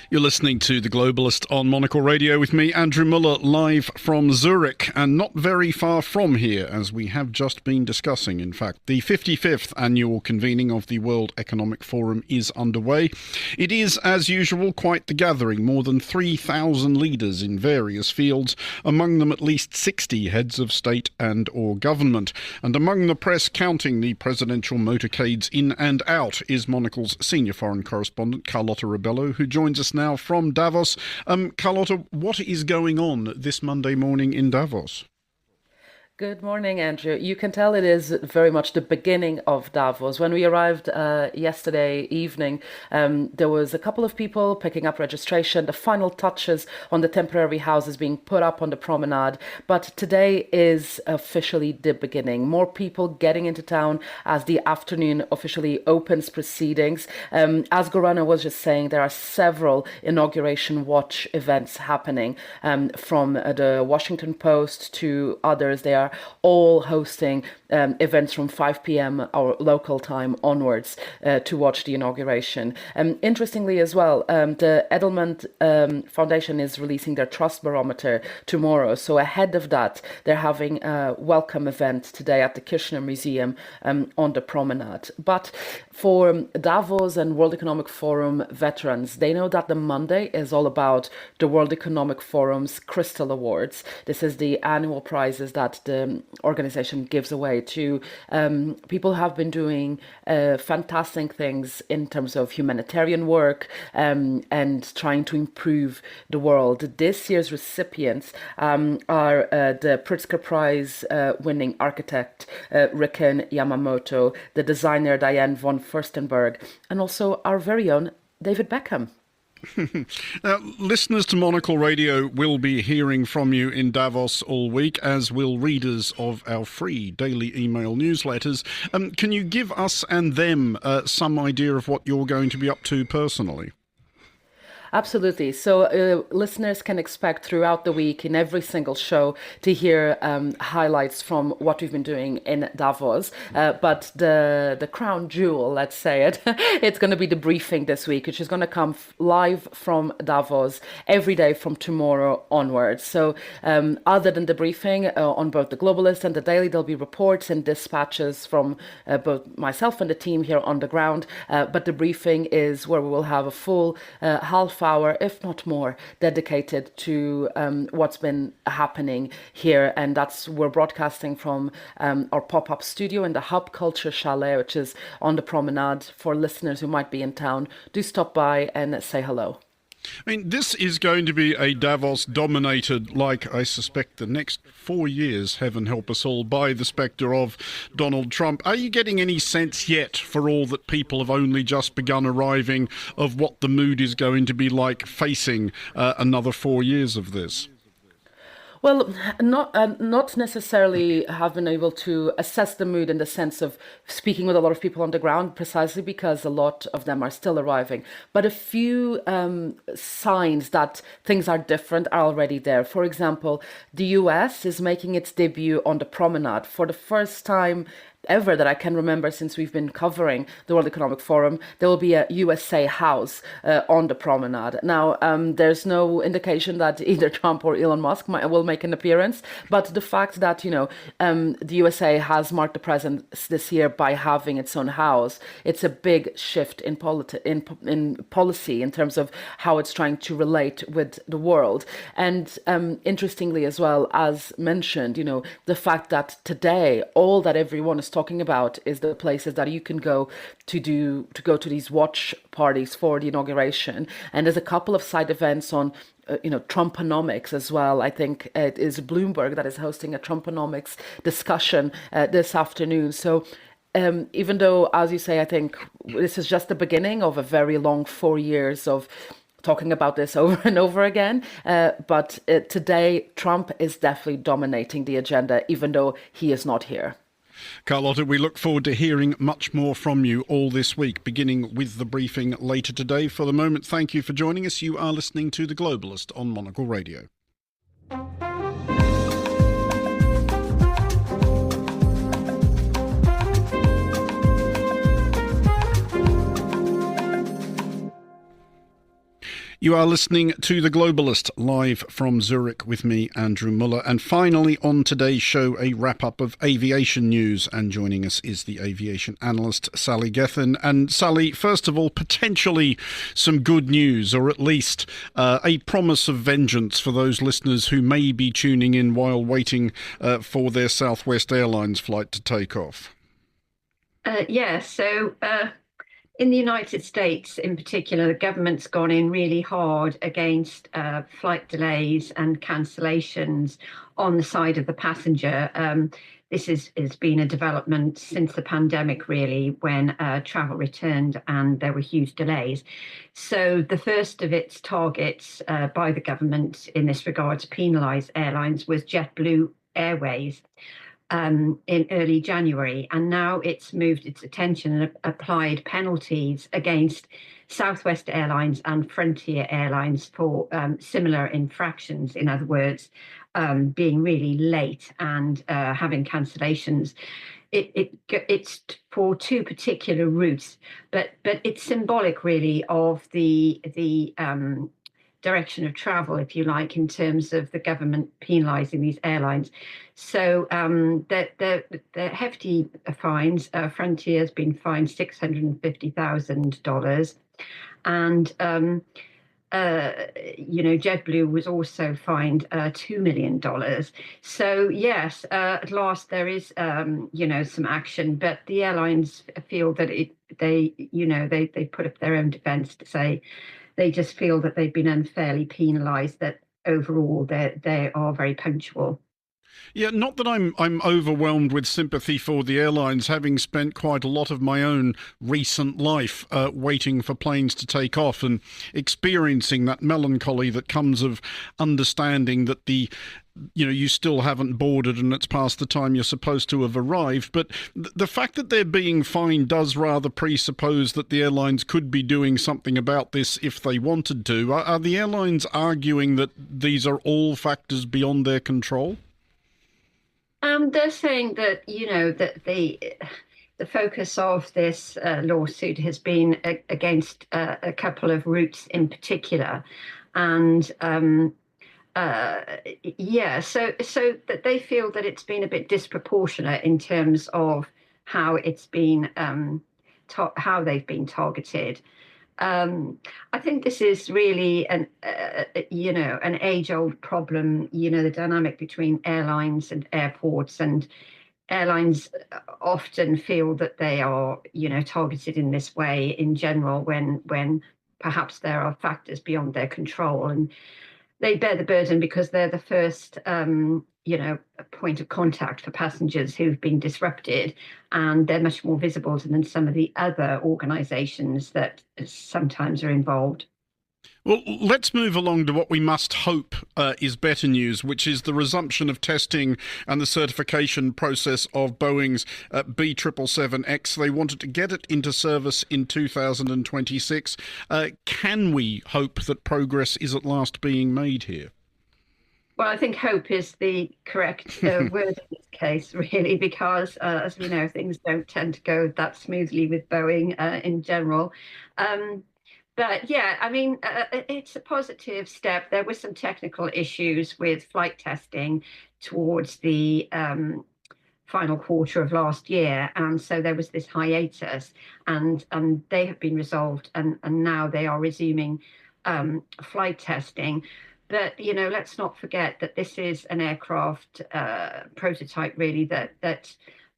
You're listening to The Globalist on Monocle Radio with me, Andrew Mueller, live from Zürich, and not very far from here, as we have just been discussing. In fact, the 55th annual convening of the World Economic Forum is underway. It is, as usual, quite the gathering. More than 3,000 leaders in various fields, among them at least 60 heads of state and or government. And among the press counting the presidential motorcades in and out is Monocle's senior foreign correspondent, Carlotta Rebello, who joins us now from Davos. Carlotta, what is going on this Monday morning in Davos? Good morning, Andrew. You can tell it is very much the beginning of Davos. When we arrived yesterday evening, there was a couple of people picking up registration, the final touches on the temporary houses being put up on the promenade. But today is officially the beginning. More people getting into town as the afternoon officially opens proceedings. As Gorana was just saying, there are several inauguration watch events happening from the Washington Post to others. They are are all hosting events from 5 p.m. our local time onwards to watch the inauguration. Interestingly as well, the Edelman Foundation is releasing their Trust Barometer tomorrow. So ahead of that, they're having a welcome event today at the Kirchner Museum on the promenade. But for Davos and World Economic Forum veterans, they know that the Monday is all about the World Economic Forum's Crystal Awards. This is the annual prizes that the organization gives away to people who have been doing fantastic things in terms of humanitarian work and trying to improve the world. This year's recipients are the Pritzker Prize winning architect Riken Yamamoto, the designer Diane von Furstenberg, and also our very own David Beckham. Listeners to Monocle Radio will be hearing from you in Davos all week, as will readers of our free daily email newsletters. Can you give us and them some idea of what you're going to be up to personally? Absolutely. So listeners can expect throughout the week in every single show to hear highlights from what we've been doing in Davos. But the crown jewel, let's say it, it's going to be the briefing this week, which is going to come live from Davos every day from tomorrow onwards. So other than the briefing on both the Globalist and the Daily, there'll be reports and dispatches from both myself and the team here on the ground. But the briefing is where we will have a full half hour, if not more, dedicated to what's been happening here. And we're broadcasting from our pop-up studio in the Hub Culture Chalet, which is on the promenade. For listeners who might be in town, do stop by and say hello. I mean, this is going to be a Davos dominated, like I suspect, the next 4 years, heaven help us all, by the spectre of Donald Trump. Are you getting any sense yet, for all that people have only just begun arriving, of what the mood is going to be like facing another 4 years of this? Well, not necessarily have been able to assess the mood in the sense of speaking with a lot of people on the ground, precisely because a lot of them are still arriving. But a few signs that things are different are already there. For example, the US is making its debut on the promenade for the first time ever that I can remember since we've been covering the World Economic Forum. There will be a USA house on the promenade. Now, there's no indication that either Trump or Elon Musk will make an appearance, but the fact that, the USA has marked the presence this year by having its own house, it's a big shift in policy in terms of how it's trying to relate with the world. And interestingly as well, as mentioned, the fact that today all that everyone is talking about is the places that you can go to to these watch parties for the inauguration. And there's a couple of side events on Trumponomics as well. I think it is Bloomberg that is hosting a Trumponomics discussion this afternoon. So even though, as you say, I think this is just the beginning of a very long 4 years of talking about this over and over again. But today, Trump is definitely dominating the agenda, even though he is not here. Carlotta, we look forward to hearing much more from you all this week, beginning with the briefing later today. For the moment, thank you for joining us. You are listening to The Globalist on Monocle Radio. You are listening to The Globalist, live from Zürich with me, Andrew Mueller. And finally, on today's show, a wrap-up of aviation news. And joining us is the aviation analyst, Sally Gethin. And Sally, first of all, potentially some good news, or at least a promise of vengeance for those listeners who may be tuning in while waiting for their Southwest Airlines flight to take off. In the United States, in particular, the government's gone in really hard against flight delays and cancellations on the side of the passenger. This has been a development since the pandemic, really, when travel returned and there were huge delays. So the first of its targets by the government in this regard to penalise airlines was JetBlue Airways. In early January, and now it's moved its attention and applied penalties against Southwest Airlines and Frontier Airlines for similar infractions. In other words, being really late and having cancellations. It's for two particular routes, but it's symbolic really of the direction of travel, if you like, in terms of the government penalising these airlines. So the hefty fines. Frontier has been fined $650,000, and JetBlue was also fined $2 million. So yes, at last there is some action, but the airlines feel that they put up their own defence to say they just feel that they've been unfairly penalised. That overall they are very punctual. Yeah, not that I'm overwhelmed with sympathy for the airlines, having spent quite a lot of my own recent life waiting for planes to take off and experiencing that melancholy that comes of understanding that you still haven't boarded and it's past the time you're supposed to have arrived. But the fact that they're being fined does rather presuppose that the airlines could be doing something about this if they wanted to. Are the airlines arguing that these are all factors beyond their control? They're saying that, that the focus of this lawsuit has been against a couple of routes in particular. And so that they feel that it's been a bit disproportionate in terms of how it's been, how they've been targeted. I think this is really an age-old problem. The dynamic between airlines and airports, and airlines often feel that they are, targeted in this way in general when perhaps there are factors beyond their control, and they bear the burden because they're the first, point of contact for passengers who've been disrupted, and they're much more visible than some of the other organisations that sometimes are involved. Well, let's move along to what we must hope is better news, which is the resumption of testing and the certification process of Boeing's B777X. They wanted to get it into service in 2026. Can we hope that progress is at last being made here? Well, I think hope is the correct word in this case, really, because, as we know, things don't tend to go that smoothly with Boeing in general. But yeah, I mean, it's a positive step. There were some technical issues with flight testing towards the final quarter of last year. And so there was this hiatus, and they have been resolved. And now they are resuming flight testing. But, let's not forget that this is an aircraft prototype, really, that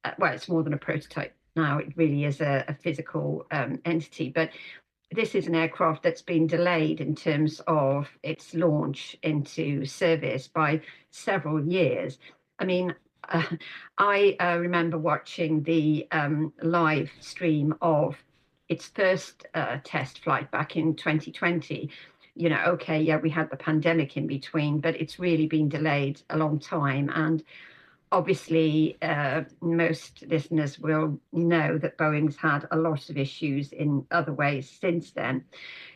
it's more than a prototype now. It really is a physical entity. But this is an aircraft that's been delayed in terms of its launch into service by several years. I mean, I remember watching the live stream of its first test flight back in 2020. We had the pandemic in between, but it's really been delayed a long time. And obviously, most listeners will know that Boeing's had a lot of issues in other ways since then.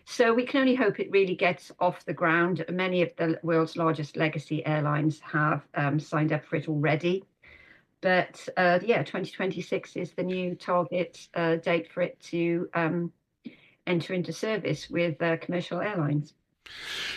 So we can only hope it really gets off the ground. Many of the world's largest legacy airlines have signed up for it already. But 2026 is the new target date for it to enter into service with commercial airlines.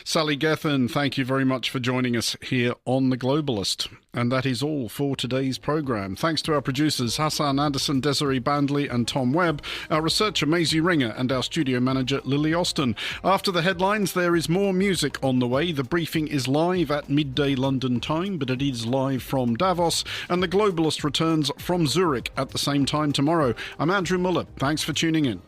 Sally Gethin, thank you very much for joining us here on The Globalist. And that is all for today's programme. Thanks to our producers Hassan Anderson, Desiree Bandley and Tom Webb, our researcher Maisie Ringer and our studio manager Lily Austin. After the headlines, there is more music on the way. The briefing is live at midday London time, but it is live from Davos. And The Globalist returns from Zürich at the same time tomorrow. I'm Andrew Mueller. Thanks for tuning in.